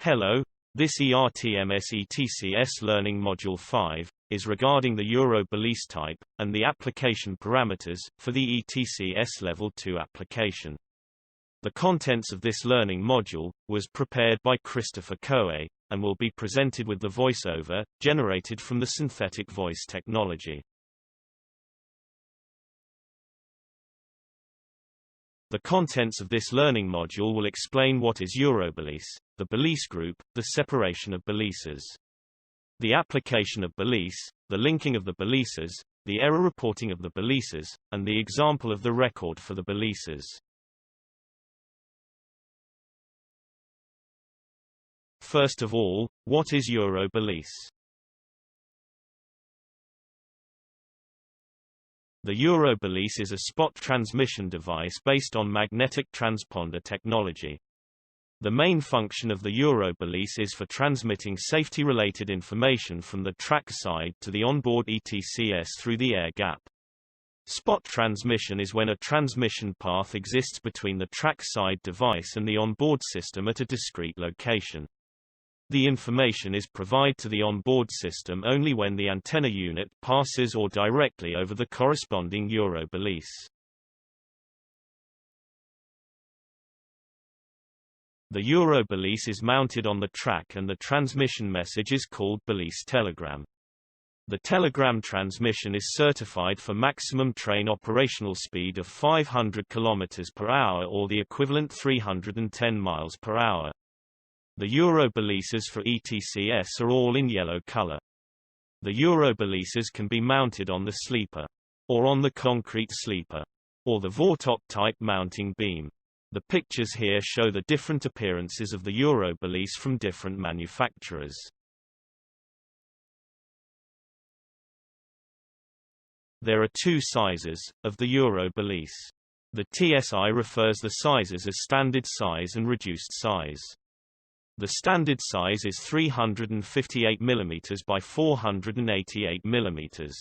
Hello, this ERTMS ETCS Learning Module 5 is regarding the Eurobalise type and the application parameters for the ETCS Level 2 application. The contents of this learning module was prepared by Christopher Coe and will be presented with the voiceover generated from the synthetic voice technology. The contents of this learning module will explain what is Eurobalise, the Balise Group, the separation of Balises, the application of Balise, the linking of the Balises, the error reporting of the Balises, and the example of the record for the Balises. First of all, what is Eurobalise? The Eurobalise is a spot transmission device based on magnetic transponder technology. The main function of the Eurobalise is for transmitting safety-related information from the track side to the onboard ETCS through the air gap. Spot transmission is when a transmission path exists between the track side device and the onboard system at a discrete location. The information is provided to the onboard system only when the antenna unit passes or directly over the corresponding Eurobalise. The Eurobalise is mounted on the track and the transmission message is called Balise telegram. The telegram transmission is certified for maximum train operational speed of 500 km per hour or the equivalent 310 miles per hour. The Eurobalises for ETCS are all in yellow color. The Eurobalises can be mounted on the sleeper, or on the concrete sleeper, or the Vortop type mounting beam. The pictures here show the different appearances of the Eurobalise from different manufacturers. There are two sizes of the Eurobalise. The TSI refers the sizes as standard size and reduced size. The standard size is 358 mm by 488 mm.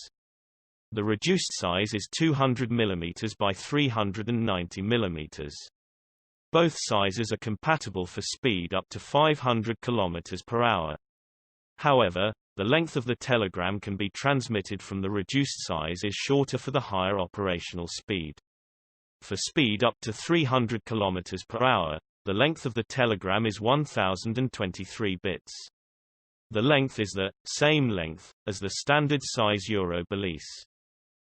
The reduced size is 200 mm by 390 mm. Both sizes are compatible for speed up to 500 km per hour. However, the length of the telegram can be transmitted from the reduced size is shorter for the higher operational speed. For speed up to 300 km per hour, the length of the telegram is 1023 bits. The length is the same length as the standard size Eurobalise.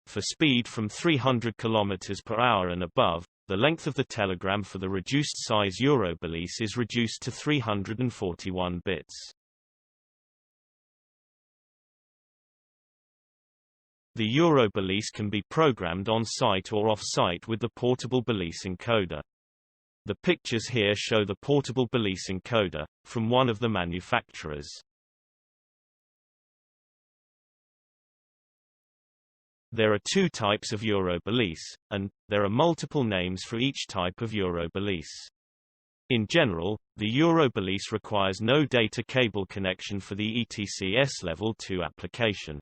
For speed from 300 km per hour and above, the length of the telegram for the reduced size Eurobalise is reduced to 341 bits. The Eurobalise can be programmed on-site or off-site with the portable Balise encoder. The pictures here show the portable Balise encoder, from one of the manufacturers. There are two types of Eurobalise, and there are multiple names for each type of Eurobalise. In general, the Eurobalise requires no data cable connection for the ETCS Level 2 application.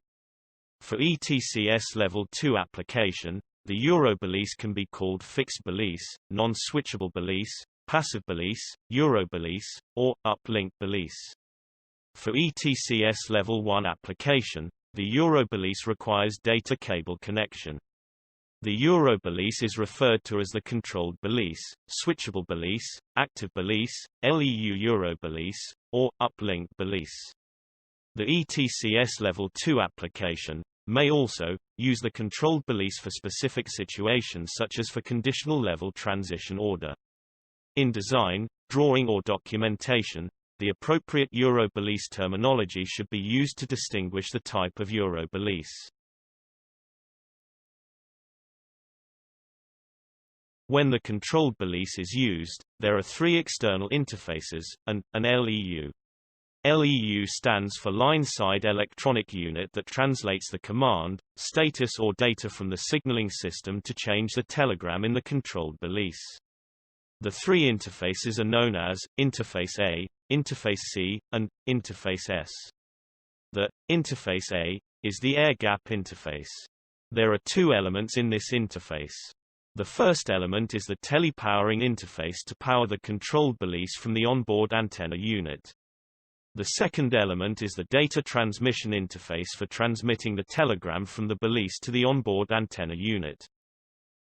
For ETCS Level 2 application, the Eurobalise can be called fixed Balise, non-switchable Balise, passive Balise, Eurobalise, or uplink Balise. For ETCS Level 1 application, the Eurobalise requires data cable connection. The Eurobalise is referred to as the controlled Balise, switchable Balise, active Balise, LEU Eurobalise, or uplink Balise. The ETCS Level 2 application may also use the controlled Balise for specific situations such as for conditional level transition order. In design, drawing or documentation, the appropriate Eurobalise terminology should be used to distinguish the type of Eurobalise. When the controlled Balise is used, there are three external interfaces, and an LEU. LEU stands for Line-Side Electronic Unit that translates the command, status or data from the signaling system to change the telegram in the controlled Balise. The three interfaces are known as Interface A, Interface C, and Interface S. The Interface A is the air gap interface. There are two elements in this interface. The first element is the tele-powering interface to power the controlled Balise from the onboard antenna unit. The second element is the data transmission interface for transmitting the telegram from the Balise to the onboard antenna unit.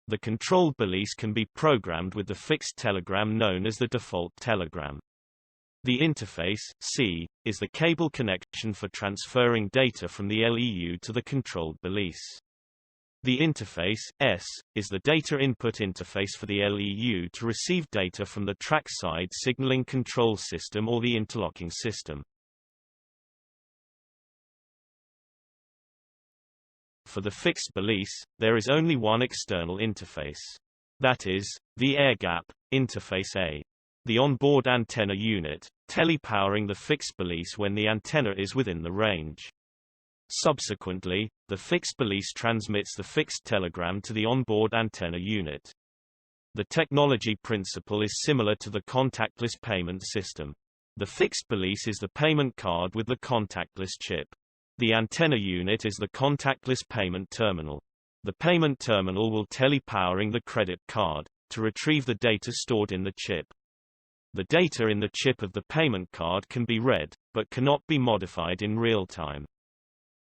The controlled Balise can be programmed with the fixed telegram known as the default telegram. The interface, C, is the cable connection for transferring data from the LEU to the controlled Balise. The interface, S, is the data input interface for the LEU to receive data from the trackside signaling control system or the interlocking system. For the fixed Balise, there is only one external interface. That is, the air-gap interface A. The onboard antenna unit, tele-powering the fixed Balise when the antenna is within the range. Subsequently, the fixed Balise transmits the fixed telegram to the onboard antenna unit. The technology principle is similar to the contactless payment system. The fixed Balise is the payment card with the contactless chip. The antenna unit is the contactless payment terminal. The payment terminal will tele-powering the credit card to retrieve the data stored in the chip. The data in the chip of the payment card can be read, but cannot be modified in real time.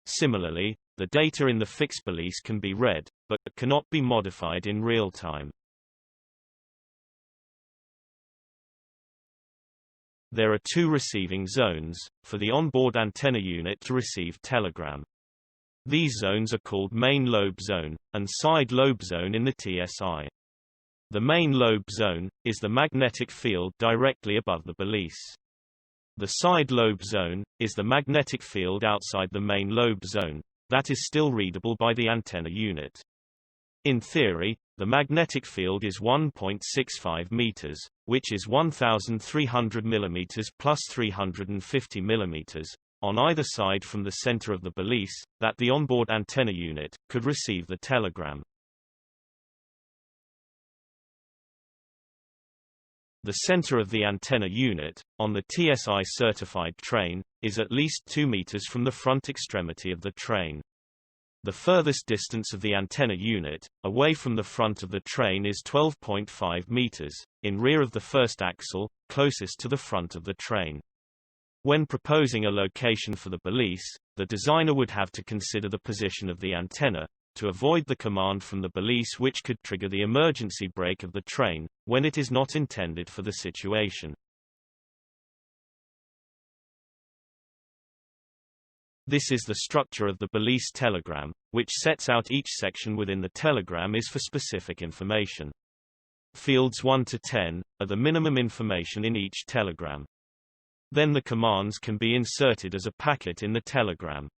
Similarly, the data in the fixed Balise can be read, but cannot be modified in real time. There are two receiving zones, for the onboard antenna unit to receive telegram. These zones are called main lobe zone, and side lobe zone in the TSI. The main lobe zone is the magnetic field directly above the Balise. The side lobe zone is the magnetic field outside the main lobe zone, that is still readable by the antenna unit. In theory, the magnetic field is 1.65 meters, which is 1,300 mm plus 350 mm, on either side from the center of the Balise, that the onboard antenna unit could receive the telegram. The center of the antenna unit, on the TSI-certified train, is at least 2 meters from the front extremity of the train. The furthest distance of the antenna unit, away from the front of the train is 12.5 meters, in rear of the first axle, closest to the front of the train. When proposing a location for the Balise, the designer would have to consider the position of the antenna, to avoid the command from the Balise which could trigger the emergency brake of the train, when it is not intended for the situation. This is the structure of the Balise telegram, which sets out each section within the telegram is for specific information. Fields 1 to 10 are the minimum information in each telegram. Then the commands can be inserted as a packet in the telegram.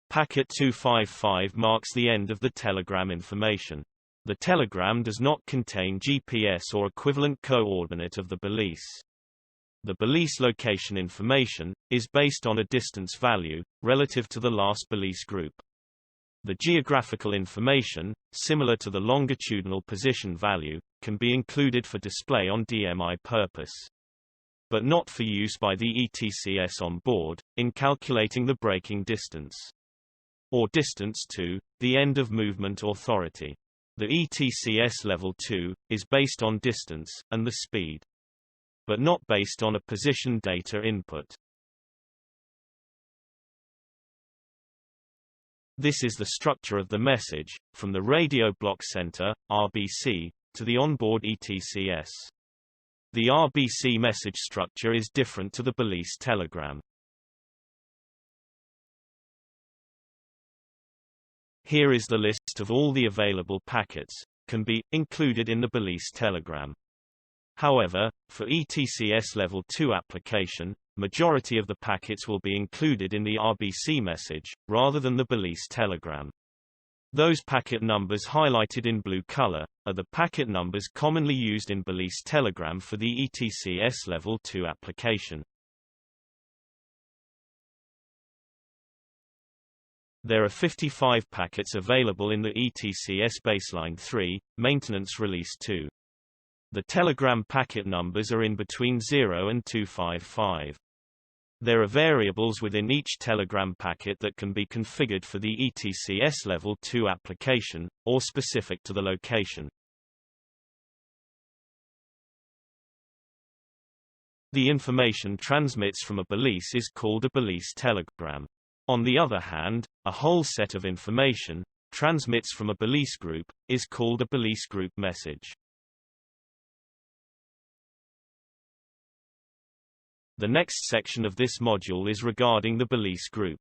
Packet 255 marks the end of the telegram information. The telegram does not contain GPS or equivalent coordinate of the Balise. The Balise location information is based on a distance value, relative to the last Balise group. The geographical information, similar to the longitudinal position value, can be included for display on DMI purpose, but not for use by the ETCS on board, in calculating the braking distance, or distance to the end of movement authority. The ETCS level 2 is based on distance and the speed, but not based on a position data input. This is the structure of the message, from the radio block center, RBC, to the onboard ETCS. The RBC message structure is different to the Balise telegram. Here is the list of all the available packets, can be included in the Balise telegram. However, for ETCS Level 2 application, majority of the packets will be included in the RBC message, rather than the Balise telegram. Those packet numbers highlighted in blue color are the packet numbers commonly used in Balise telegram for the ETCS Level 2 application. There are 55 packets available in the ETCS Baseline 3, Maintenance Release 2. The telegram packet numbers are in between 0 and 255. There are variables within each telegram packet that can be configured for the ETCS Level 2 application, or specific to the location. The information transmits from a Balise is called a Balise telegram. On the other hand, a whole set of information transmits from a Balise group is called a Balise group message. The next section of this module is regarding the Balise group.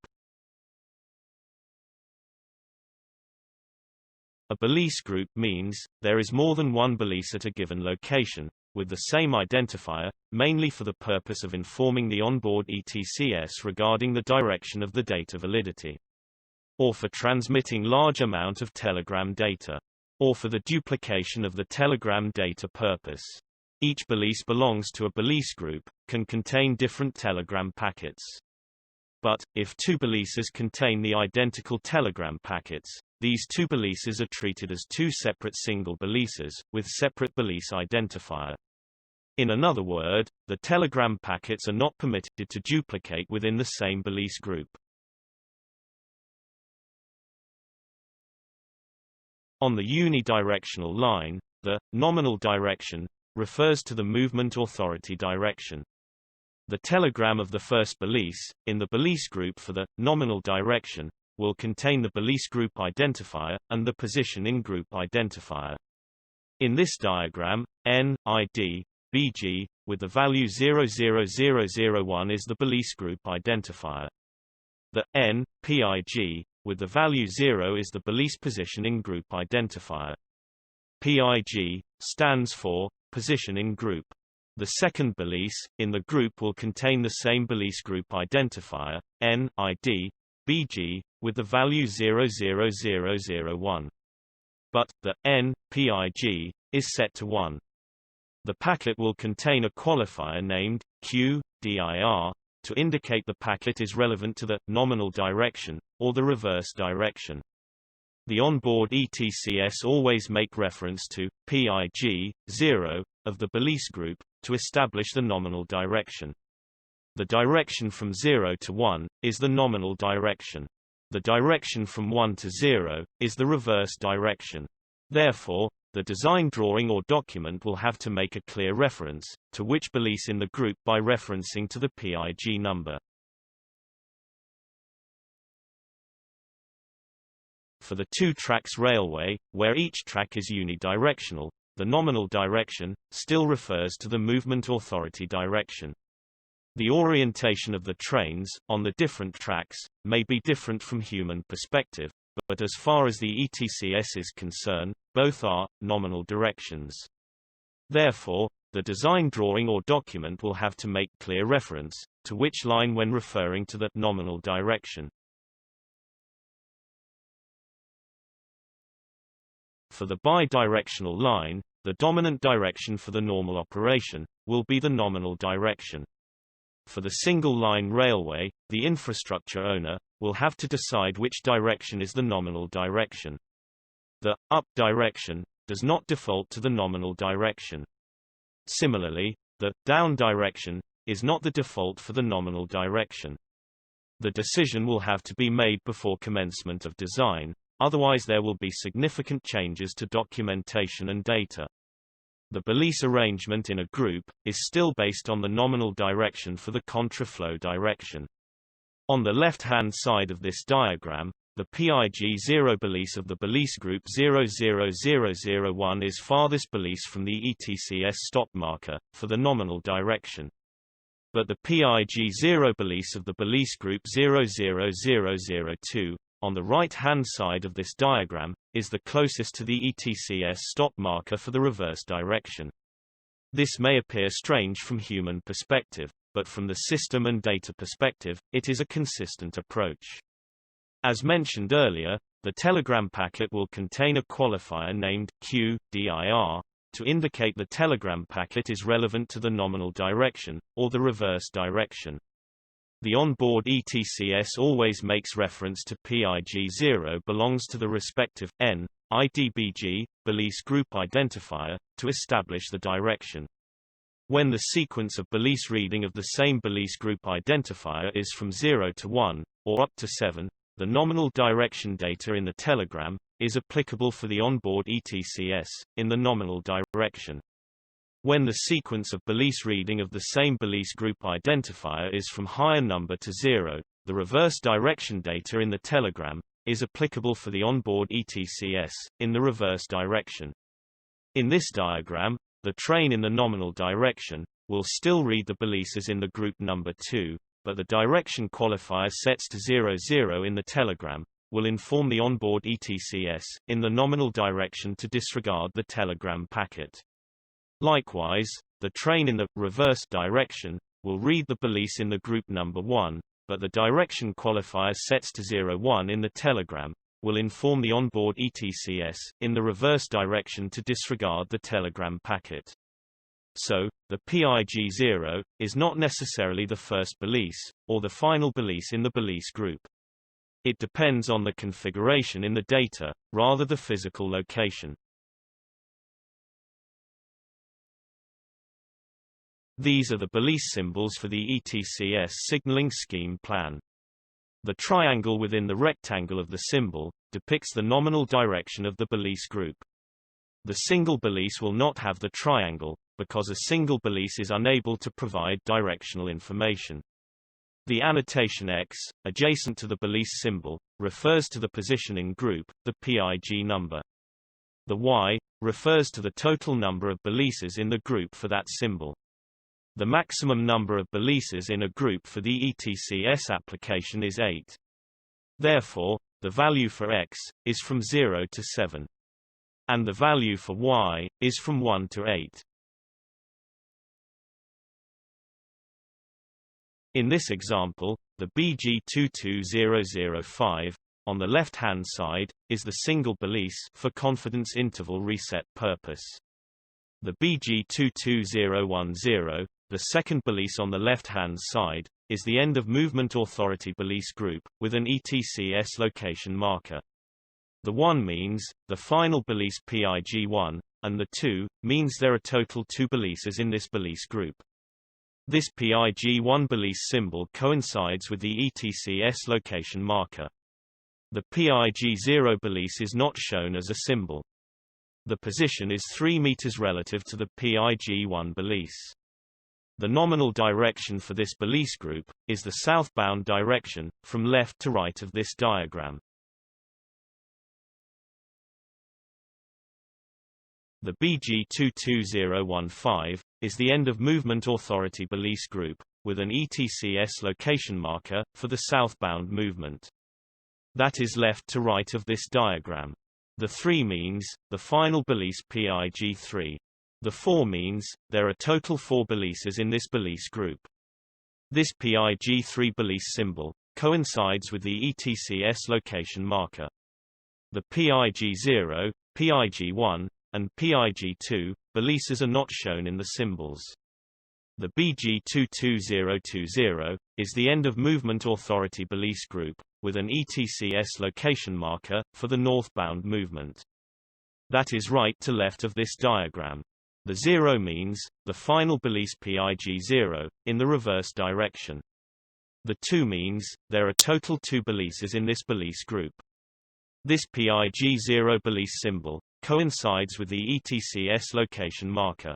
A Balise group means there is more than one Balise at a given location, with the same identifier, mainly for the purpose of informing the onboard ETCS regarding the direction of the data validity, or for transmitting large amount of telegram data, or for the duplication of the telegram data purpose. Each Balise belongs to a Balise group, can contain different telegram packets. But, if two Balises contain the identical telegram packets, these two Balises are treated as two separate single Balises, with separate Balise identifier. In another word, the telegram packets are not permitted to duplicate within the same Balise group. On the unidirectional line, the nominal direction refers to the movement authority direction. The telegram of the first Balise, in the Balise group for the nominal direction, will contain the Balise group identifier, and the position in group identifier. In this diagram, N, ID, BG, with the value 00001 is the Balise group identifier. The N, PIG, with the value 0 is the Balise position in group identifier. PIG stands for position in group. The second Balise, in the group will contain the same Balise group identifier, N, ID, BG, with the value 00001. But, the N, PIG, is set to 1. The packet will contain a qualifier named Q, dir, to indicate the packet is relevant to the nominal direction, or the reverse direction. The onboard ETCS always make reference to PIG, 0, of the Balise group, to establish the nominal direction. The direction from 0 to 1, is the nominal direction. The direction from 1 to 0, is the reverse direction. Therefore, the design drawing or document will have to make a clear reference to which Balise in the group by referencing to the PIG number. For the two tracks railway, where each track is unidirectional, the nominal direction still refers to the movement authority direction. The orientation of the trains on the different tracks may be different from human perspective, but as far as the ETCS is concerned, both are nominal directions. Therefore, the design drawing or document will have to make clear reference to which line when referring to the nominal direction. For the bidirectional line, the dominant direction for the normal operation will be the nominal direction. For the single-line railway, the infrastructure owner will have to decide which direction is the nominal direction. The up direction does not default to the nominal direction. Similarly, the down direction is not the default for the nominal direction. The decision will have to be made before commencement of design, otherwise there will be significant changes to documentation and data. The Balise arrangement in a group is still based on the nominal direction for the contraflow direction. On the left-hand side of this diagram, the PIG 0 Balise of the Balise group 00001 is farthest Balise from the ETCS stop marker for the nominal direction. But the PIG 0 Balise of the Balise group 00002, on the right-hand side of this diagram, is the closest to the ETCS stop marker for the reverse direction. This may appear strange from human perspective, but from the system and data perspective, it is a consistent approach. As mentioned earlier, the telegram packet will contain a qualifier named Q, dir, to indicate the telegram packet is relevant to the nominal direction, or the reverse direction. The onboard ETCS always makes reference to PIG 0 belongs to the respective N, IDBG, Balise group identifier, to establish the direction. When the sequence of Balise reading of the same Balise group identifier is from 0 to 1, or up to 7, the nominal direction data in the telegram is applicable for the onboard ETCS, in the nominal direction. When the sequence of Balise reading of the same Balise group identifier is from higher number to 0, the reverse direction data in the telegram is applicable for the onboard ETCS in the reverse direction. In this diagram, the train in the nominal direction will still read the Balises in the group number 2, but the direction qualifier sets to 00 in the telegram will inform the onboard ETCS in the nominal direction to disregard the telegram packet. Likewise, the train in the reverse direction will read the Balise in the group number 1, but the direction qualifier sets to 01 in the telegram will inform the onboard ETCS in the reverse direction to disregard the telegram packet. So, the PIG0 is not necessarily the first Balise, or the final Balise in the Balise group. It depends on the configuration in the data, rather the physical location. These are the Balise symbols for the ETCS signaling scheme plan. The triangle within the rectangle of the symbol depicts the nominal direction of the Balise group. The single Balise will not have the triangle, because a single Balise is unable to provide directional information. The annotation X, adjacent to the Balise symbol, refers to the positioning group, the PIG number. The Y refers to the total number of Balises in the group for that symbol. The maximum number of Balises in a group for the ETCS application is 8. Therefore, the value for X is from 0 to 7. And the value for Y is from 1 to 8. In this example, the BG22005, on the left-hand side, is the single Balise for confidence interval reset purpose. The BG22010, the second Balise on the left-hand side, is the end of movement authority Balise group, with an ETCS location marker. The 1 means the final Balise PIG1, and the 2 means there are total 2 Balises in this Balise group. This PIG1 Balise symbol coincides with the ETCS location marker. The PIG0 Balise is not shown as a symbol. The position is 3 meters relative to the PIG1 Balise. The nominal direction for this Balise group is the southbound direction, from left to right of this diagram. The BG22015 is the end of movement authority Balise group, with an ETCS location marker for the southbound movement. That is left to right of this diagram. The 3 means the final Balise PIG3. The 4 means there are total 4 Balises in this Balise group. This PIG3 Balise symbol coincides with the ETCS location marker. The PIG0, PIG1, and PIG2 Balises are not shown in the symbols. The BG22020 is the end of movement authority Balise group, with an ETCS location marker for the northbound movement. That is right to left of this diagram. The 0 means the final Balise PIG0 in the reverse direction. The 2 means there are total 2 Balises in this Balise group. This PIG0 Balise symbol coincides with the ETCS location marker.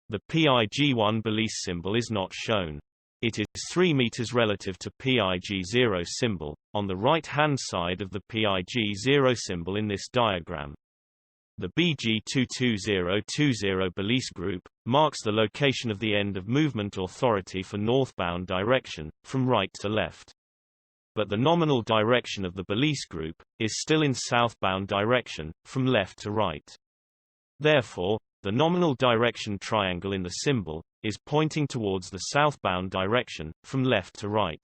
The PIG1 Balise symbol is not shown. It is 3 meters relative to PIG0 symbol, on the right-hand side of the PIG0 symbol in this diagram. The BG22020 Balise group marks the location of the end of movement authority for northbound direction, from right to left. But the nominal direction of the Balise group is still in southbound direction, from left to right. Therefore, the nominal direction triangle in the symbol is pointing towards the southbound direction, from left to right.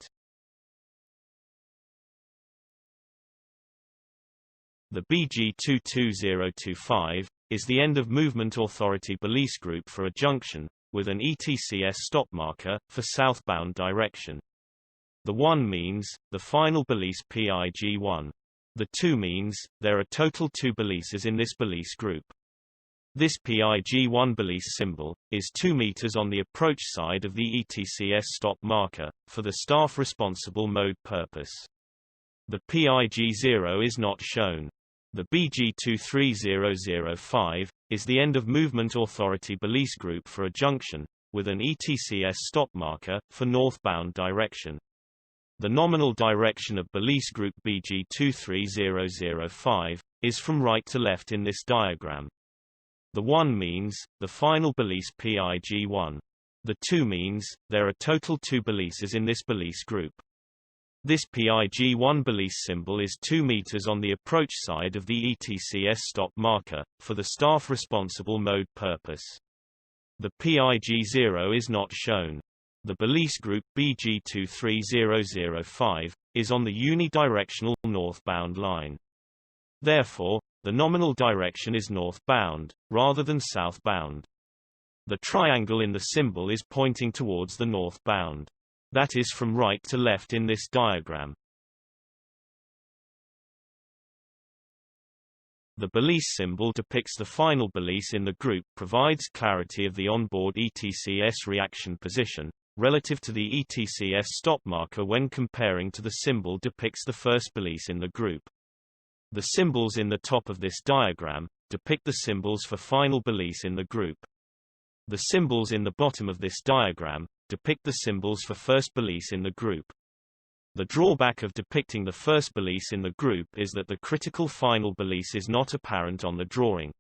The BG22025 is the end of movement authority Balise group for a junction, with an ETCS stop marker for southbound direction. The 1 means the final Balise PIG1. The 2 means there are total 2 Balises in this Balise group. This PIG1 Balise symbol is 2 meters on the approach side of the ETCS stop marker, for the staff responsible mode purpose. The PIG0 is not shown. The BG23005 is the end of movement authority Balise Group for a junction, with an ETCS stop marker, for northbound direction. The nominal direction of Balise Group BG 23005 is from right to left in this diagram. The 1 means the final Balise PIG1. The 2 means there are total 2 Balises in this Balise group. This PIG1 Balise symbol is 2 meters on the approach side of the ETCS stop marker, for the staff responsible mode purpose. The PIG0 is not shown. The Balise Group BG 23005 is on the unidirectional northbound line. Therefore, the nominal direction is northbound, rather than southbound. The triangle in the symbol is pointing towards the northbound. That is from right to left in this diagram. The Balise symbol depicts the final Balise in the group, provides clarity of the onboard ETCS reaction position, relative to the ETCS stop marker when comparing to the symbol depicts the first Balise in the group. The symbols in the top of this diagram depict the symbols for final Balise in the group. The symbols in the bottom of this diagram depict the symbols for first Balise in the group. The drawback of depicting the first Balise in the group is that the critical final Balise is not apparent on the drawing.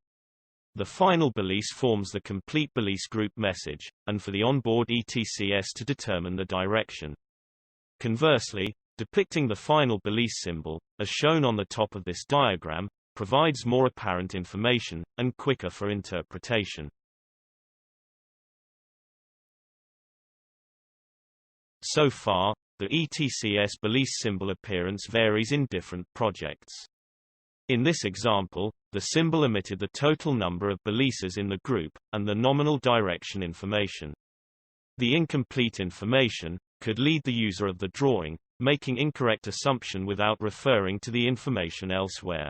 The final Balise forms the complete Balise group message, and for the onboard ETCS to determine the direction. Conversely, depicting the final Balise symbol, as shown on the top of this diagram, provides more apparent information, and quicker for interpretation. So far, the ETCS Balise symbol appearance varies in different projects. In this example, the symbol omitted the total number of Balises in the group, and the nominal direction information. The incomplete information could lead the user of the drawing, making incorrect assumption without referring to the information elsewhere.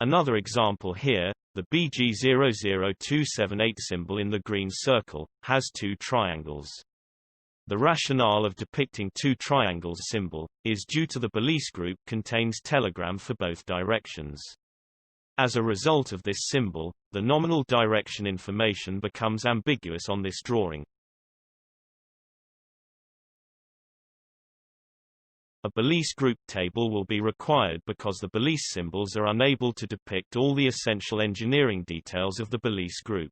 Another example here, the BG00278 symbol in the green circle, has 2 triangles. The rationale of depicting 2 triangles symbol is due to the Balise group contains telegram for both directions. As a result of this symbol, the nominal direction information becomes ambiguous on this drawing. A Balise group table will be required because the Balise symbols are unable to depict all the essential engineering details of the Balise group.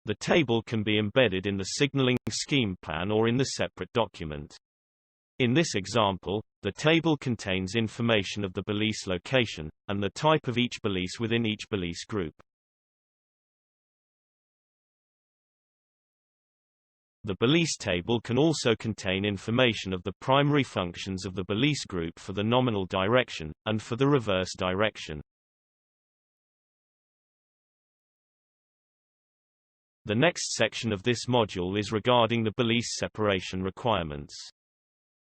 The table can be embedded in the signaling scheme plan or in the separate document. In this example, the table contains information of the Balise location, and the type of each Balise within each Balise group. The Balise table can also contain information of the primary functions of the Balise group for the nominal direction, and for the reverse direction. The next section of this module is regarding the Balise separation requirements.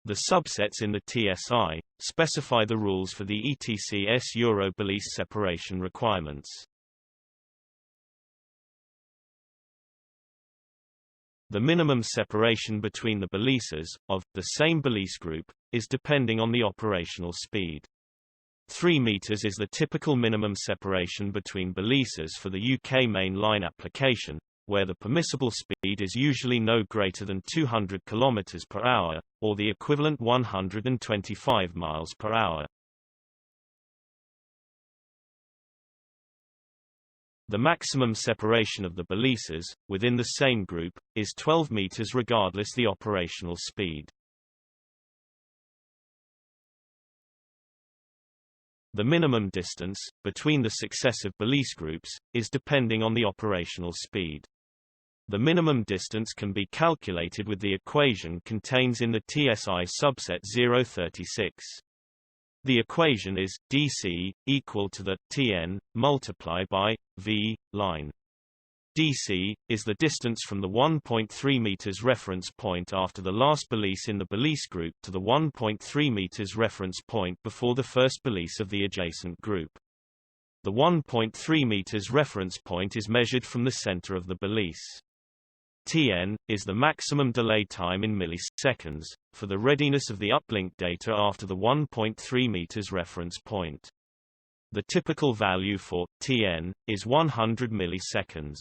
The subsets in the TSI specify the rules for the ETCS Eurobalise separation requirements. The minimum separation between the Balises, of the same Balise group, is depending on the operational speed. 3 meters is the typical minimum separation between Balises for the UK main line application, where the permissible speed is usually no greater than 200 km per hour, or the equivalent 125 miles per hour. The maximum separation of the Balises, within the same group, is 12 meters regardless the operational speed. The minimum distance, between the successive Balise groups, is depending on the operational speed. The minimum distance can be calculated with the equation contains in the TSI subset 036. The equation is dc equal to the Tn multiplied by v line. dc is the distance from the 1.3 meters reference point after the last Balise in the Balise group to the 1.3 meters reference point before the first Balise of the adjacent group. The 1.3 meters reference point is measured from the center of the Balise. Tn is the maximum delay time in milliseconds, for the readiness of the uplink data after the 1.3 meters reference point. The typical value for Tn is 100 milliseconds.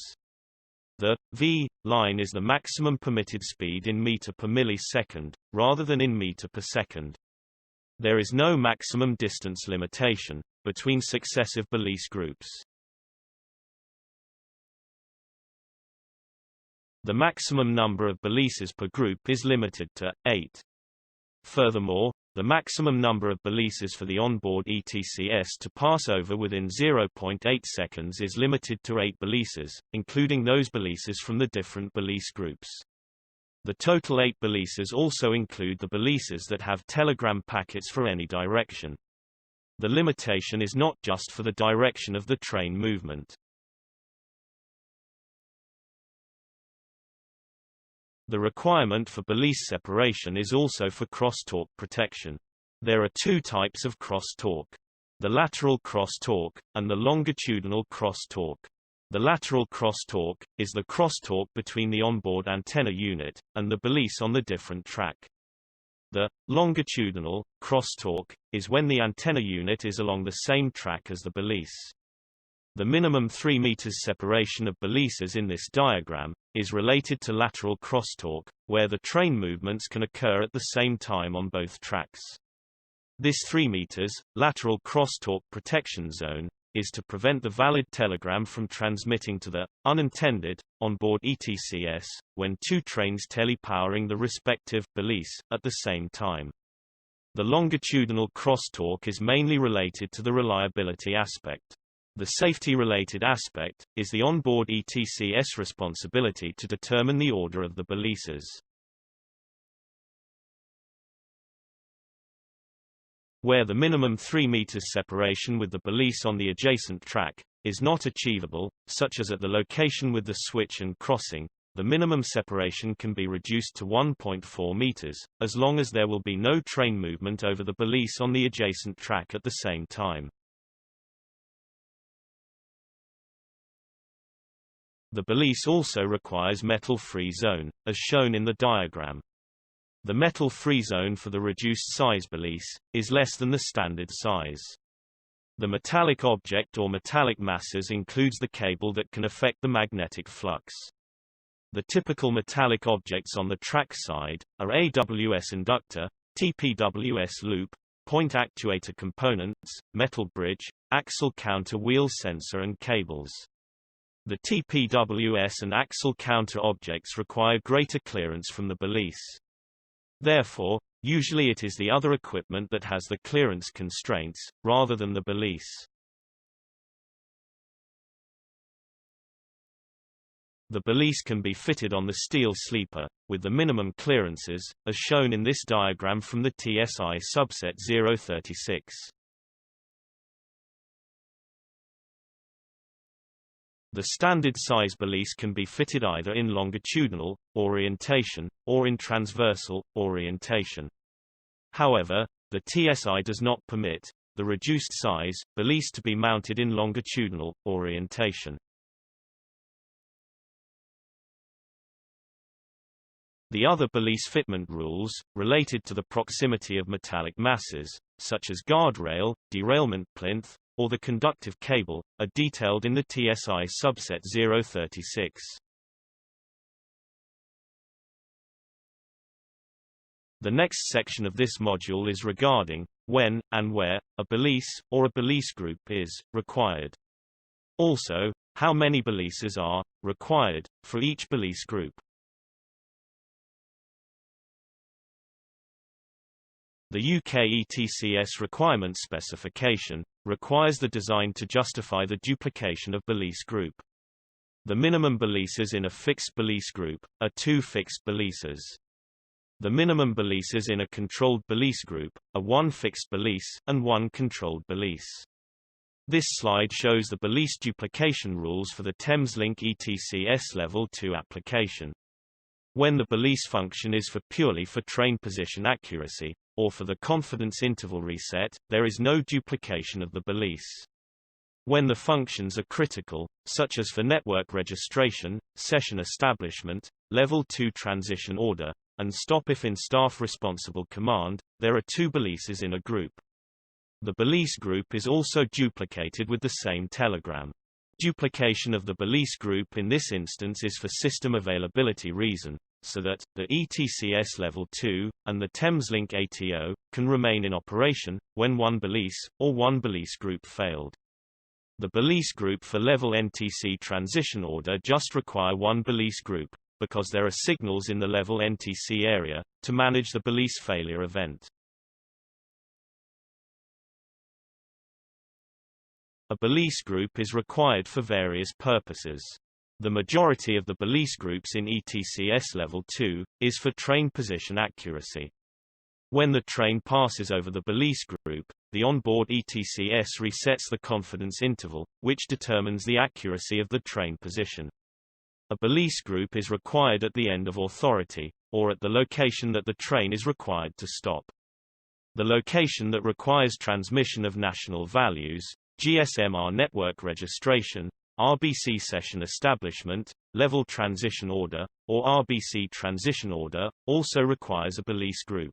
The v line is the maximum permitted speed in meter per millisecond, rather than in meter per second. There is no maximum distance limitation between successive Balise groups. The maximum number of Balises per group is limited to 8. Furthermore, the maximum number of Balises for the onboard ETCS to pass over within 0.8 seconds is limited to 8 Balises, including those Balises from the different Balise groups. The total 8 Balises also include the Balises that have telegram packets for any direction. The limitation is not just for the direction of the train movement. The requirement for Balise separation is also for crosstalk protection. There are two types of crosstalk: the lateral crosstalk, and the longitudinal crosstalk. The lateral crosstalk is the crosstalk between the onboard antenna unit and the Balise on the different track. The longitudinal crosstalk is when the antenna unit is along the same track as the Balise. The minimum 3 meters separation of Balises in this diagram is related to lateral crosstalk, where the train movements can occur at the same time on both tracks. This 3 meters lateral crosstalk protection zone is to prevent the valid telegram from transmitting to the unintended onboard ETCS when two trains telepowering the respective Balise at the same time. The longitudinal crosstalk is mainly related to the reliability aspect. The safety-related aspect is the onboard ETCS responsibility to determine the order of the Balises. Where the minimum 3 meters separation with the Balise on the adjacent track is not achievable, such as at the location with the switch and crossing, the minimum separation can be reduced to 1.4 meters, as long as there will be no train movement over the Balise on the adjacent track at the same time. The Balise also requires metal-free zone, as shown in the diagram. The metal-free zone for the reduced size Balise is less than the standard size. The metallic object or metallic masses includes the cable that can affect the magnetic flux. The typical metallic objects on the track side are AWS inductor, TPWS loop, point actuator components, metal bridge, axle counter wheel sensor and cables. The TPWS and axle counter objects require greater clearance from the Balise. Therefore, usually it is the other equipment that has the clearance constraints, rather than the Balise. The Balise can be fitted on the steel sleeper, with the minimum clearances, as shown in this diagram from the TSI subset 036. The standard size Balise can be fitted either in longitudinal orientation, or in transversal orientation. However, the TSI does not permit the reduced size Balise to be mounted in longitudinal orientation. The other Balise fitment rules, related to the proximity of metallic masses, such as guardrail, derailment plinth, or the conductive cable, are detailed in the TSI subset 036. The next section of this module is regarding when, and where, a Balise, or a Balise group is required. Also, how many Balises are required for each Balise group. The UK ETCS requirement specification requires the design to justify the duplication of Balise group. The minimum Balises in a fixed Balise group are 2 fixed Balises. The minimum Balises in a controlled Balise group are 1 fixed Balise and 1 controlled Balise. This slide shows the Balise duplication rules for the Thameslink ETCS Level 2 application. When the Balise function is purely for train position accuracy, or for the confidence interval reset, there is no duplication of the Balise. When the functions are critical, such as for network registration, session establishment, Level 2 transition order, and stop if in staff responsible command, there are 2 Balises in a group. The Balise Group is also duplicated with the same telegram. Duplication of the Balise Group in this instance is for system availability reason, so that the ETCS Level 2 and the Thameslink ATO can remain in operation when one Balise or one Balise Group failed. The Balise Group for Level NTC transition order just require one Balise Group, because there are signals in the Level NTC area to manage the Balise failure event. A Balise Group is required for various purposes. The majority of the Balise groups in ETCS Level 2 is for train position accuracy. When the train passes over the Balise Group, the onboard ETCS resets the confidence interval, which determines the accuracy of the train position. A Balise Group is required at the end of authority, or at the location that the train is required to stop. The location that requires transmission of national values, GSMR network registration, RBC session establishment, level transition order, or RBC transition order, also requires a Balise Group.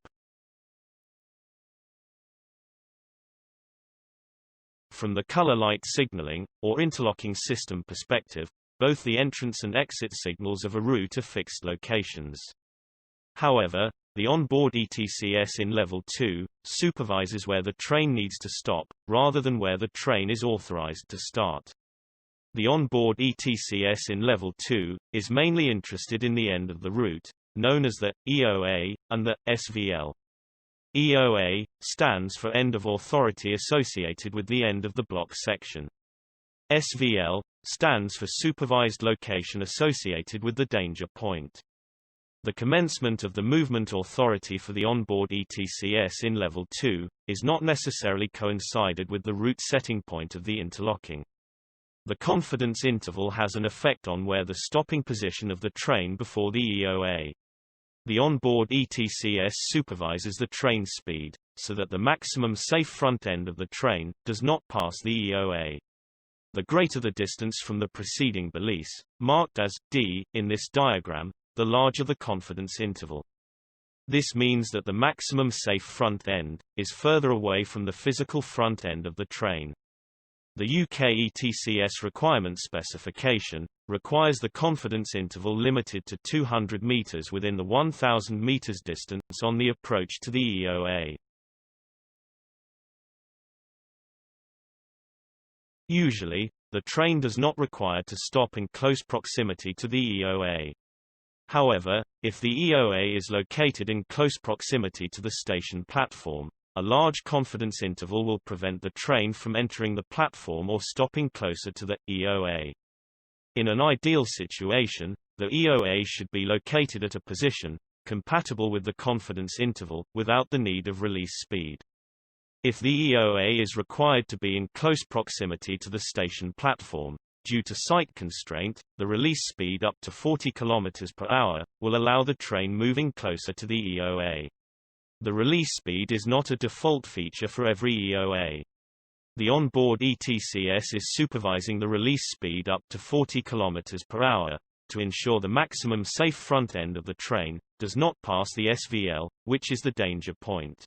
From the color light signaling, or interlocking system perspective, both the entrance and exit signals of a route are fixed locations. However, the onboard ETCS in Level 2 supervises where the train needs to stop, rather than where the train is authorized to start. The onboard ETCS in Level 2 is mainly interested in the end of the route, known as the EOA, and the SVL. EOA stands for End of Authority associated with the end of the block section. SVL stands for Supervised Location associated with the danger point. The commencement of the movement authority for the onboard ETCS in Level 2 is not necessarily coincided with the route setting point of the interlocking. The confidence interval has an effect on where the stopping position of the train before the EOA. The onboard ETCS supervises the train speed, so that the maximum safe front end of the train does not pass the EOA. The greater the distance from the preceding Balise, marked as D in this diagram, the larger the confidence interval. This means that the maximum safe front end is further away from the physical front end of the train. The UK ETCS requirement specification requires the confidence interval limited to 200 meters within the 1000 meters distance on the approach to the EOA. Usually, the train does not require to stop in close proximity to the EOA. However, if the EOA is located in close proximity to the station platform, a large confidence interval will prevent the train from entering the platform or stopping closer to the EOA. In an ideal situation, the EOA should be located at a position compatible with the confidence interval, without the need of release speed. If the EOA is required to be in close proximity to the station platform, due to site constraint, the release speed up to 40 km per hour will allow the train moving closer to the EOA. The release speed is not a default feature for every EOA. The onboard ETCS is supervising the release speed up to 40 km per hour to ensure the maximum safe front end of the train does not pass the SVL, which is the danger point.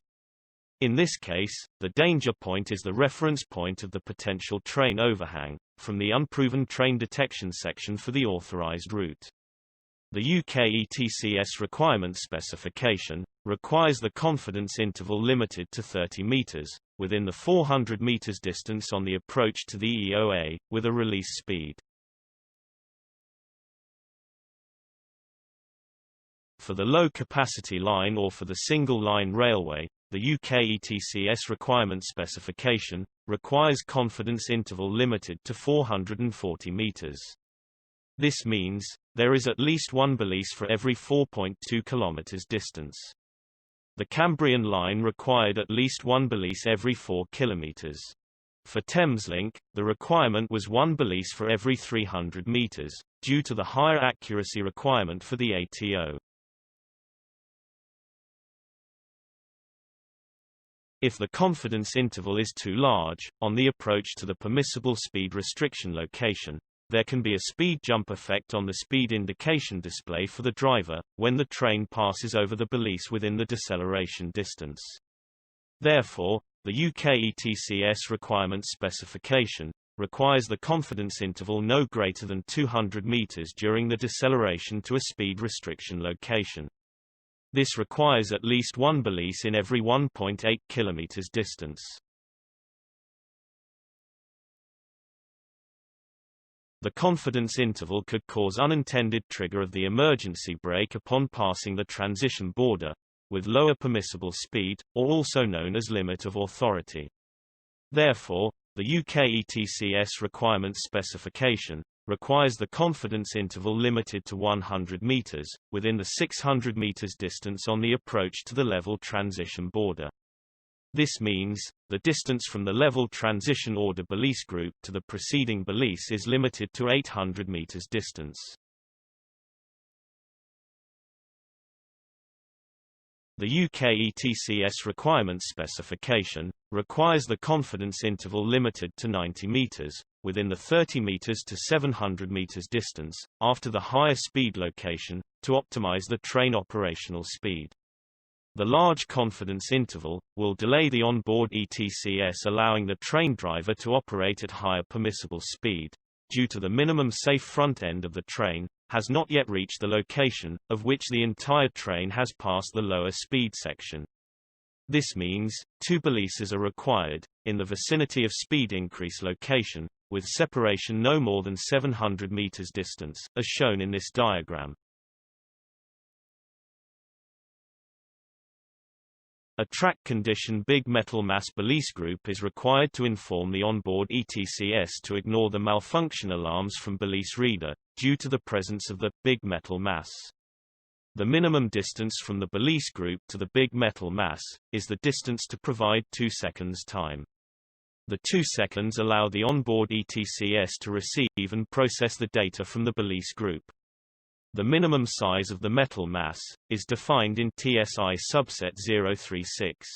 In this case, the danger point is the reference point of the potential train overhang from the unproven train detection section for the authorized route. The UK ETCS requirement specification requires the confidence interval limited to 30 meters, within the 400 meters distance on the approach to the EOA, with a release speed. For the low-capacity line or for the single-line railway, the UK ETCS requirement specification requires confidence interval limited to 440 meters. This means there is at least one Balise for every 4.2 km distance. The Cambrian line required at least one Balise every 4 km. For Thameslink, the requirement was one Balise for every 300 meters, due to the higher accuracy requirement for the ATO. If the confidence interval is too large, on the approach to the permissible speed restriction location, there can be a speed jump effect on the speed indication display for the driver, when the train passes over the Balise within the deceleration distance. Therefore, The UK ETCS requirement specification requires the confidence interval no greater than 200 meters during the deceleration to a speed restriction location. This requires at least one balise in every 1.8 kilometers distance. The confidence interval could cause unintended trigger of the emergency brake upon passing the transition border, with lower permissible speed, or also known as limit of authority. Therefore, the UK ETCS requirement specification requires the confidence interval limited to 100 meters, within the 600 meters distance on the approach to the level transition border. This means, the distance from the level transition order Balise Group to the preceding balise is limited to 800 meters distance. The UK ETCS requirement specification requires the confidence interval limited to 90 meters, within the 30 meters to 700 meters distance, after the higher speed location, to optimize the train operational speed. The large confidence interval will delay the onboard ETCS, allowing the train driver to operate at higher permissible speed, due to the minimum safe front end of the train has not yet reached the location, of which the entire train has passed the lower speed section. This means, 2 balises are required, in the vicinity of speed increase location, with separation no more than 700 meters distance, as shown in this diagram. A track condition big metal mass Balise Group is required to inform the onboard ETCS to ignore the malfunction alarms from Balise reader, due to the presence of the big metal mass. The minimum distance from the Balise Group to the big metal mass is the distance to provide 2 seconds time. The 2 seconds allow the onboard ETCS to receive and process the data from the Balise Group. The minimum size of the metal mass is defined in TSI subset 036.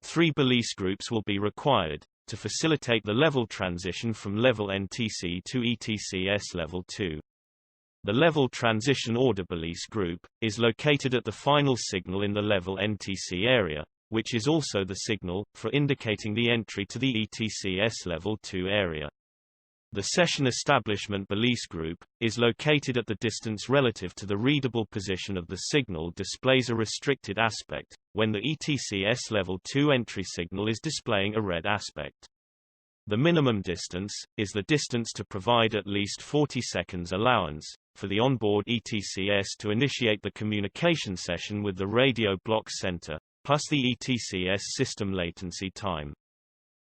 3 Balise groups will be required to facilitate the level transition from level NTC to ETCS level 2. The level transition order Balise group is located at the final signal in the level NTC area, which is also the signal for indicating the entry to the ETCS level 2 area. The session establishment Balise group is located at the distance relative to the readable position of the signal displays a restricted aspect, when the ETCS level 2 entry signal is displaying a red aspect. The minimum distance is the distance to provide at least 40 seconds allowance for the onboard ETCS to initiate the communication session with the radio block center, plus the ETCS system latency time.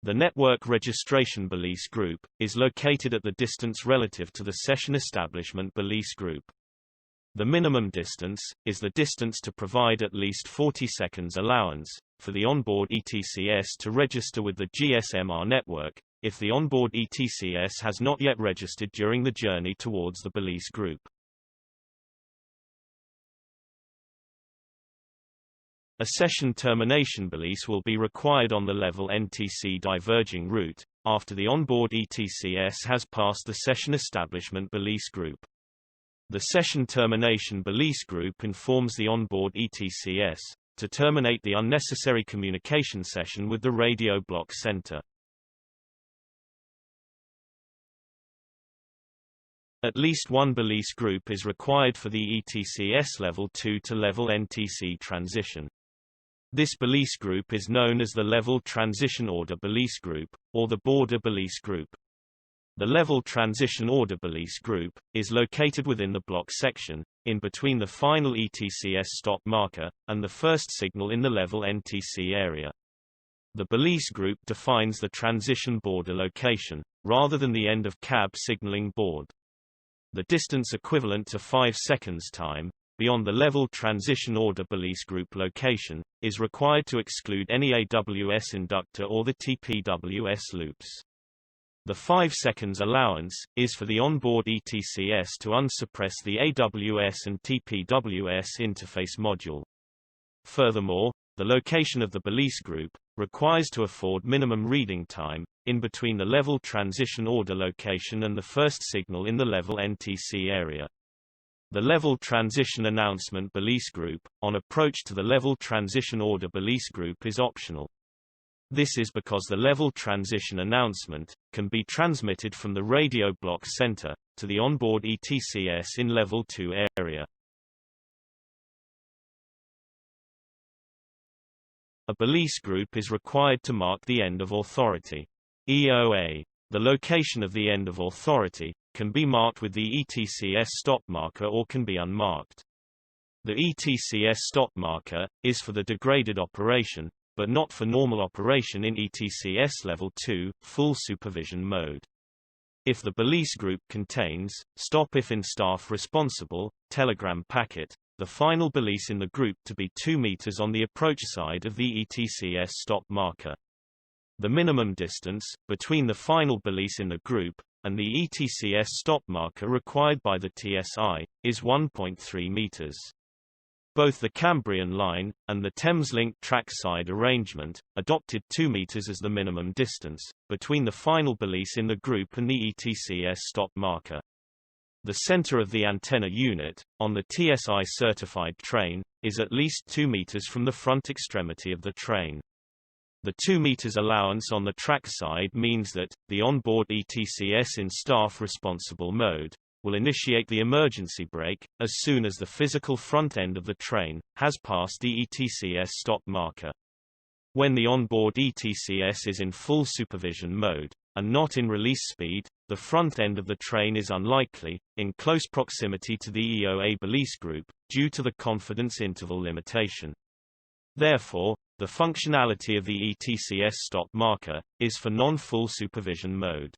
The network registration Balise group is located at the distance relative to the session establishment Balise group. The minimum distance is the distance to provide at least 40 seconds allowance for the onboard ETCS to register with the GSMR network, if the onboard ETCS has not yet registered during the journey towards the Balise group. A session termination balise will be required on the level NTC diverging route, after the onboard ETCS has passed the session establishment Balise group. The session termination Balise group informs the onboard ETCS to terminate the unnecessary communication session with the radio block center. At least one Balise group is required for the ETCS level 2 to level NTC transition. This Balise group is known as the Level Transition Order Balise Group, or the Border Balise Group. The Level Transition Order Balise Group is located within the block section, in between the final ETCS stop marker, and the first signal in the level NTC area. The Balise Group defines the transition border location, rather than the end of cab signaling board. The distance equivalent to 5 seconds time, beyond the level transition order Balise group location, is required to exclude any AWS inductor or the TPWS loops. The 5 seconds allowance is for the onboard ETCS to unsuppress the AWS and TPWS interface module. Furthermore, the location of the Balise group requires to afford minimum reading time in between the level transition order location and the first signal in the level NTC area. The Level Transition Announcement Balise Group, on approach to the Level Transition Order Balise Group is optional. This is because the level transition announcement can be transmitted from the radio block center to the onboard ETCS in Level 2 area. A Balise group is required to mark the end of authority. EOA. The location of the end of authority can be marked with the ETCS stop marker or can be unmarked. The ETCS stop marker is for the degraded operation, but not for normal operation in ETCS Level 2, full supervision mode. If the Balise group contains, stop if in staff responsible, telegram packet, the final Balise in the group to be 2 meters on the approach side of the ETCS stop marker. The minimum distance between the final Balise in the group and the ETCS stop marker required by the TSI is 1.3 meters. Both the Cambrian line and the Thameslink trackside arrangement adopted 2 meters as the minimum distance between the final Balise in the group and the ETCS stop marker. The center of the antenna unit, on the TSI certified train, is at least 2 meters from the front extremity of the train. The 2 meters allowance on the trackside means that, the onboard ETCS in staff responsible mode will initiate the emergency brake as soon as the physical front end of the train has passed the ETCS stop marker. When the onboard ETCS is in full supervision mode, and not in release speed, the front end of the train is unlikely, in close proximity to the EOA Balise group, due to the confidence interval limitation. Therefore, the functionality of the ETCS stop marker is for non-full supervision mode.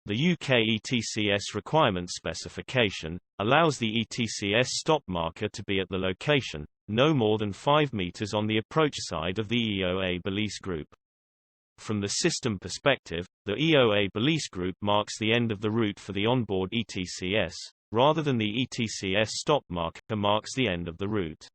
The UK ETCS requirement specification allows the ETCS stop marker to be at the location, no more than 5 meters on the approach side of the EOA Balise group. From the system perspective, the EOA Balise group marks the end of the route for the onboard ETCS, rather than the ETCS stop marker marks the end of the route.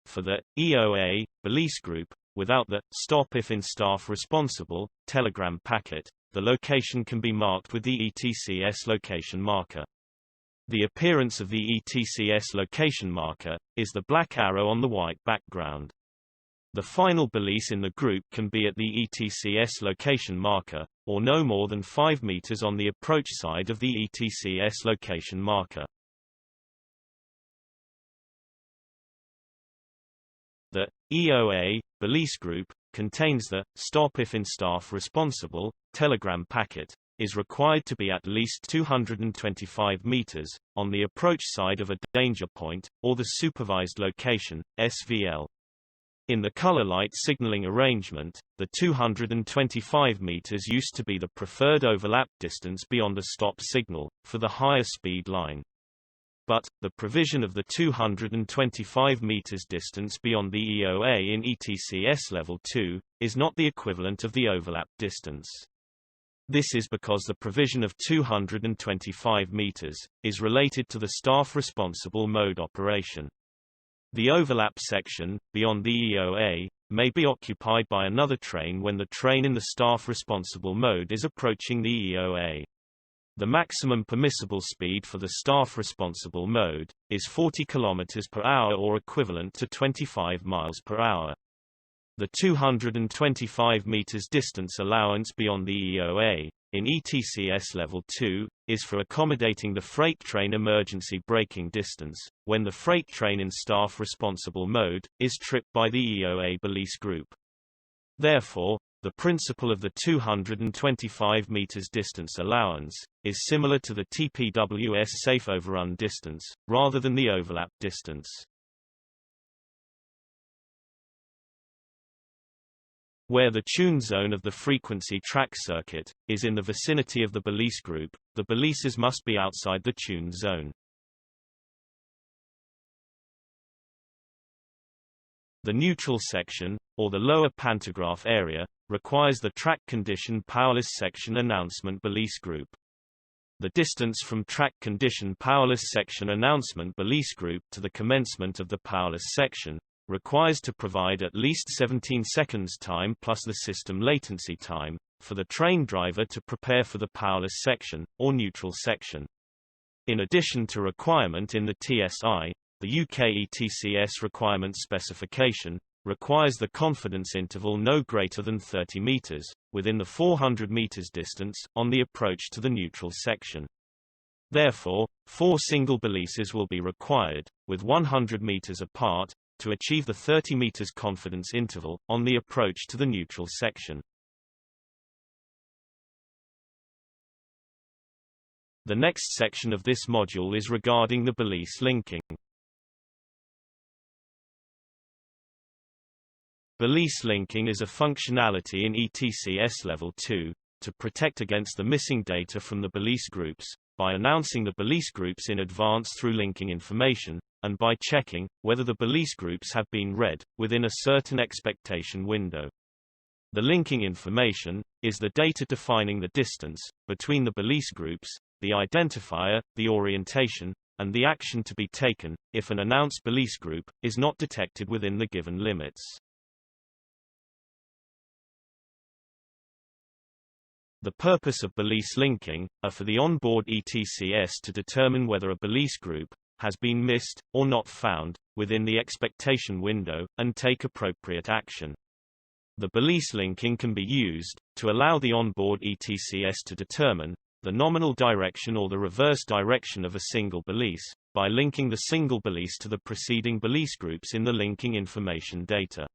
For the EOA Balise group, without the stop if in staff responsible telegram packet, the location can be marked with the ETCS location marker. The appearance of the ETCS location marker is the black arrow on the white background. The final Balise in the group can be at the ETCS location marker, or no more than 5 meters on the approach side of the ETCS location marker. The EOA Balise group contains the stop if in staff responsible telegram packet is required to be at least 225 meters on the approach side of a danger point or the supervised location SVL. In the color light signaling arrangement, the 225 meters used to be the preferred overlap distance beyond a stop signal for the higher speed line. But, the provision of the 225 meters distance beyond the EOA in ETCS Level 2 is not the equivalent of the overlap distance. This is because the provision of 225 meters is related to the staff responsible mode operation. The overlap section, beyond the EOA, may be occupied by another train when the train in the staff responsible mode is approaching the EOA. The maximum permissible speed for the staff responsible mode is 40 km per hour or equivalent to 25 miles per hour. The 225 meters distance allowance beyond the EOA in ETCS Level 2 is for accommodating the freight train emergency braking distance when the freight train in staff responsible mode is tripped by the EOA Balise group. Therefore, the principle of the 225 meters distance allowance is similar to the TPWS safe overrun distance, rather than the overlap distance. Where the tune zone of the frequency track circuit is in the vicinity of the Balise group, the Balises must be outside the tune zone. The neutral section, or the lower pantograph area, requires the track condition powerless section announcement Balise group. The distance from track condition powerless section announcement Balise group to the commencement of the powerless section requires to provide at least 17 seconds time plus the system latency time, for the train driver to prepare for the powerless section, or neutral section. In addition to requirement in the TSI, the UK ETCS requirement specification requires the confidence interval no greater than 30 meters, within the 400 meters distance, on the approach to the neutral section. Therefore, 4 single balises will be required, with 100 meters apart, to achieve the 30 meters confidence interval, on the approach to the neutral section. The next section of this module is regarding the Balise linking. Balise linking is a functionality in ETCS Level 2, to protect against the missing data from the Balise groups, by announcing the Balise groups in advance through linking information, and by checking whether the Balise groups have been read, within a certain expectation window. The linking information is the data defining the distance between the Balise groups, the identifier, the orientation, and the action to be taken, if an announced Balise group is not detected within the given limits. The purpose of Balise linking are for the onboard ETCS to determine whether a Balise group has been missed, or not found, within the expectation window, and take appropriate action. The Balise linking can be used to allow the onboard ETCS to determine the nominal direction or the reverse direction of a single Balise, by linking the single Balise to the preceding Balise groups in the linking information data.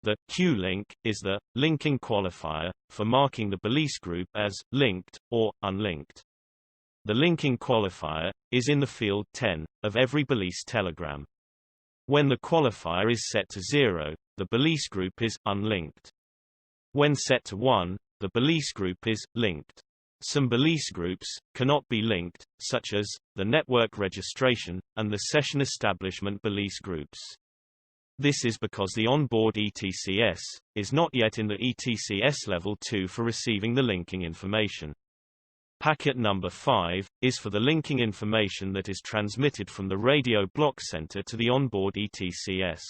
The Q-link is the linking qualifier for marking the Balise group as linked or unlinked. The linking qualifier is in the field 10 of every Balise telegram. When the qualifier is set to 0, the Balise group is unlinked. When set to 1, the Balise group is linked. Some Balise groups cannot be linked, such as the network registration and the session establishment Balise groups. This is because the onboard ETCS is not yet in the ETCS Level 2 for receiving the linking information. Packet number 5 is for the linking information that is transmitted from the radio block center to the onboard ETCS.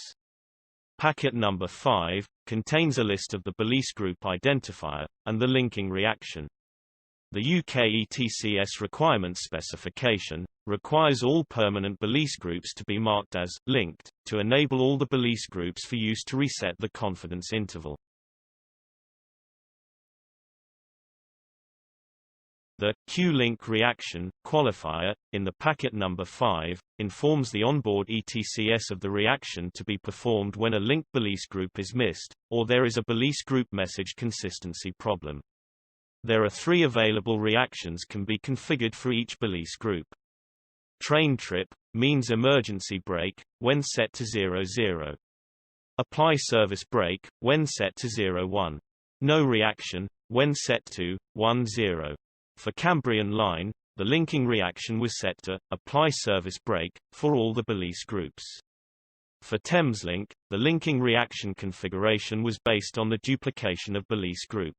Packet number 5 contains a list of the Balise group identifier and the linking reaction. The UK ETCS requirement specification requires all permanent Balise groups to be marked as linked, to enable all the Balise groups for use to reset the confidence interval. The Q-link reaction qualifier in the packet number 5 informs the onboard ETCS of the reaction to be performed when a linked Balise group is missed, or there is a Balise group message consistency problem. There are 3 available reactions can be configured for each Balise group. Train trip means emergency brake when set to 00. Apply service brake when set to 01. No reaction when set to 10. For Cambrian line, the linking reaction was set to apply service brake for all the Balise groups. For Thameslink, the linking reaction configuration was based on the duplication of Balise group.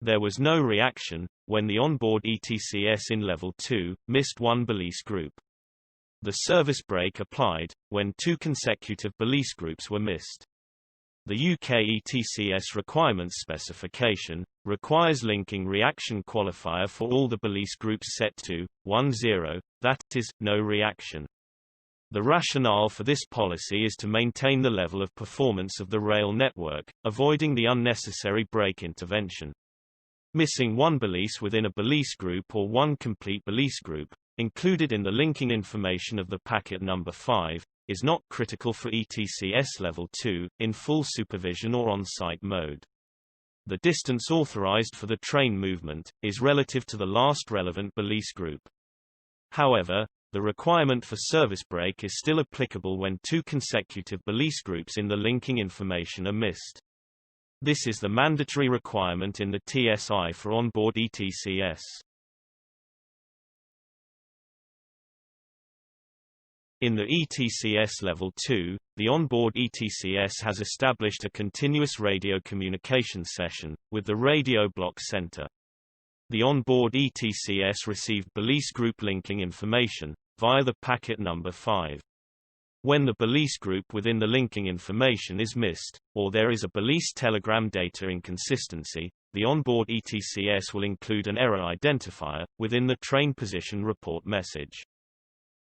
There was no reaction when the onboard ETCS in Level 2 missed one Balise group. The service brake applied when 2 consecutive Balise groups were missed. The UK ETCS requirements specification requires linking reaction qualifier for all the Balise groups set to 10, that is, no reaction. The rationale for this policy is to maintain the level of performance of the rail network, avoiding the unnecessary brake intervention. Missing one Balise within a Balise group or one complete Balise group, included in the linking information of the packet number 5, is not critical for ETCS Level 2, in full supervision or on-site mode. The distance authorized for the train movement is relative to the last relevant Balise group. However, the requirement for service brake is still applicable when 2 consecutive Balise groups in the linking information are missed. This is the mandatory requirement in the TSI for onboard ETCS. In the ETCS Level 2, the onboard ETCS has established a continuous radio communication session with the radio block center. The onboard ETCS received Balise group linking information, via the packet number 5. When the Balise group within the linking information is missed, or there is a Balise telegram data inconsistency, the onboard ETCS will include an error identifier within the train position report message.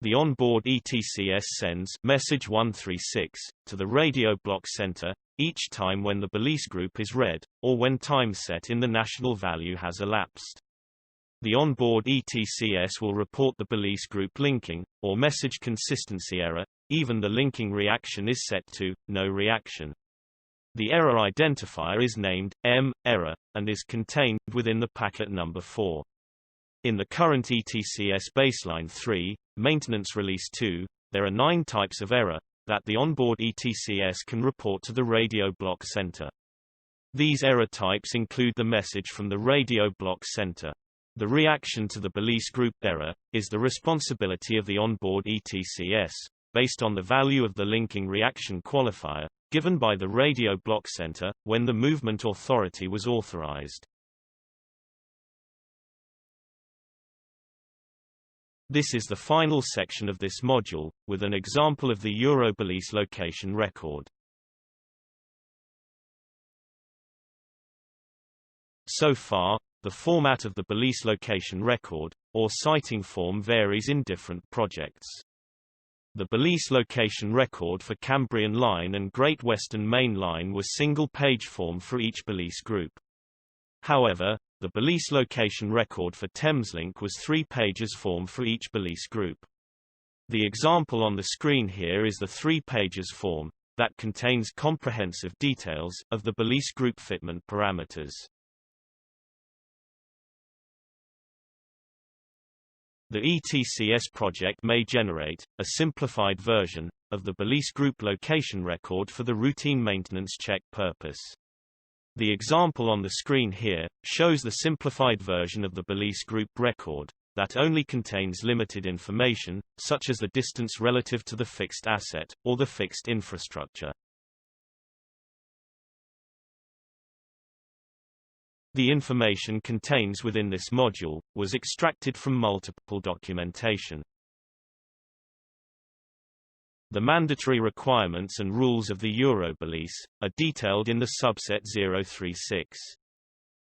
The onboard ETCS sends message 136 to the radio block center each time when the Balise group is read, or when time set in the national value has elapsed. The onboard ETCS will report the Balise group linking, or message consistency error, even the linking reaction is set to no reaction. The error identifier is named error, and is contained within the packet number 4. In the current ETCS baseline 3, maintenance release 2, there are 9 types of error that the onboard ETCS can report to the radio block center. These error types include the message from the radio block center. The reaction to the Balise group error is the responsibility of the onboard ETCS, based on the value of the linking reaction qualifier, given by the radio block center, when the movement authority was authorized. This is the final section of this module, with an example of the Eurobalise location record. So far, the format of the Balise location record, or sighting form, varies in different projects. The Balise location record for Cambrian Line and Great Western Main Line was single-page form for each Balise group. However, the Balise location record for Thameslink was 3 pages form for each Balise group. The example on the screen here is the 3 pages form, that contains comprehensive details of the Balise group fitment parameters. The ETCS project may generate a simplified version of the Balise group location record for the routine maintenance check purpose. The example on the screen here shows the simplified version of the Balise group record that only contains limited information, such as the distance relative to the fixed asset or the fixed infrastructure. The information contained within this module was extracted from multiple documentation. The mandatory requirements and rules of the Eurobalise are detailed in the subset 036,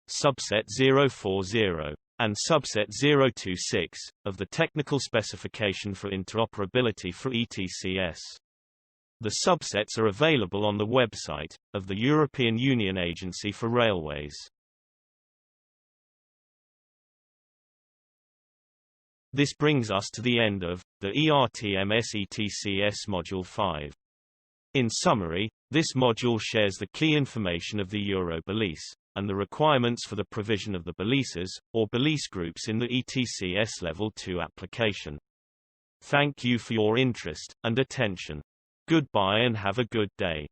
subset 040, and subset 026 of the technical specification for interoperability for ETCS. The subsets are available on the website of the European Union Agency for Railways. This brings us to the end of the ERTMS ETCS Module 5. In summary, this module shares the key information of the Eurobalise, and the requirements for the provision of the Balises, or Balise groups in the ETCS Level 2 application. Thank you for your interest and attention. Goodbye and have a good day.